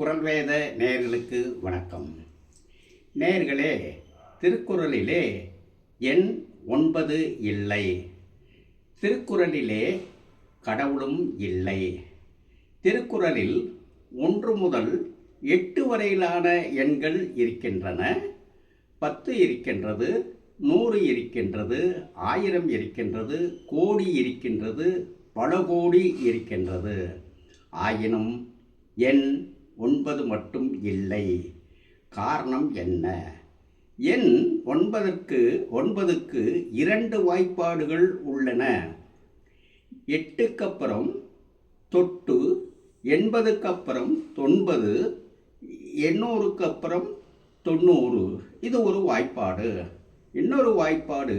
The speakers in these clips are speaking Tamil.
குரல் வேத நேயர்களுக்கு வணக்கம். நேயர்களே, திருக்குறளிலே எண் 9 இல்லை. திருக்குறளிலே கடவுளும் இல்லை. திருக்குறளில் 1 முதல் 8 வரையிலான எண்கள் இருக்கின்றன. 10 இருக்கின்றது, 100 இருக்கின்றது, 1000 இருக்கின்றது, கோடி இருக்கின்றது, பல கோடி இருக்கின்றது. ஆயினும் எண் 9 மட்டும் இல்லை. காரணம் என்ன? எண் 9க்கு 2 வாய்ப்பாடுகள் உள்ளன. 8க்கு அப்புறம் தொட்டு, 80க்கு அப்புறம் 9, 800க்கு அப்புறம் 90. இது ஒரு வாய்ப்பாடு. இன்னொரு வாய்ப்பாடு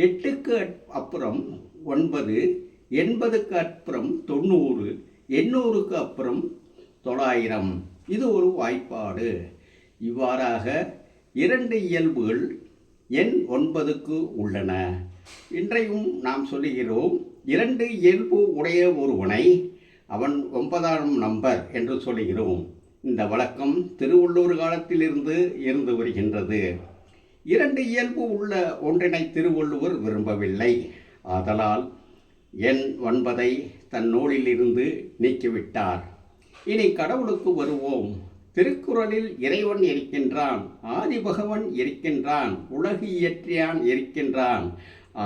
8க்கு அப்புறம் 9, 80க்கு அப்புறம் 90, 800க்கு அப்புறம் 900. இது ஒரு வாய்ப்பாடு. இவ்வாறாக 2 இயல்புகள் எண் 9க்கு உள்ளன. இன்றையும் நாம் சொல்லுகிறோம், 2 இயல்பு உடைய ஒருவனை அவன் 9ஆம் நம்பர் என்று சொல்லுகிறோம். இந்த வழக்கம் திருவள்ளுவர் காலத்திலிருந்து இருந்து வருகின்றது. 2 இயல்பு உள்ள ஒன்றினை திருவள்ளுவர் விரும்பவில்லை. ஆதலால் எண் 9ஐ தன் நூலிலிருந்து நீக்கிவிட்டார். இனி கடவுளுக்கு வருவோம். திருக்குறளில் இறைவன் இருக்கின்றான், ஆதிபகவன் இருக்கின்றான், உலகு இயற்றியான் இருக்கின்றான்.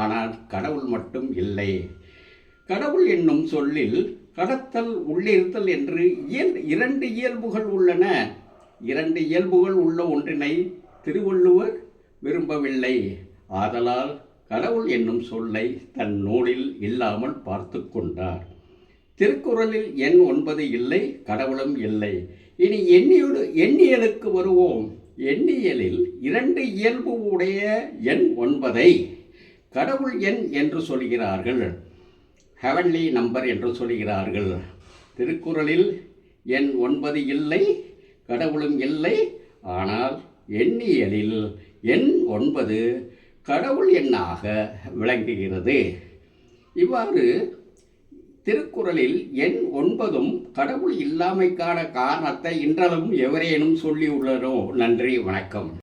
ஆனால் கடவுள் மட்டும் இல்லை. கடவுள் என்னும் சொல்லில் கடத்தல், உள்ளிருத்தல் என்று 2 இயல்புகள் உள்ளன. 2 இயல்புகள் உள்ள ஒன்றினை திருவள்ளுவர் விரும்பவில்லை. ஆதலால் கடவுள் என்னும் சொல்லை தன் நூலில் இல்லாமல் பார்த்து கொண்டார். திருக்குறளில் எண் 9 இல்லை, கடவுளும் இல்லை. இனி எண்ணியலுக்கு வருவோம். எண்ணியலில் 2 இயல்பு உடைய எண் 9ஐ கடவுள் எண் என்று சொல்கிறார்கள், ஹெவன்லி நம்பர் என்று சொல்கிறார்கள். திருக்குறளில் எண் 9 இல்லை, கடவுளும் இல்லை. ஆனால் எண்ணியலில் எண் 9 கடவுள் எண்ணாக விளங்குகிறது. இவ்வாறு திருக்குறளில் எண் 9ம் கடவுள் இல்லாமைக்கான காரணத்தை இன்றளவும் எவரேனும் சொல்லியுள்ளனோ? நன்றி, வணக்கம்.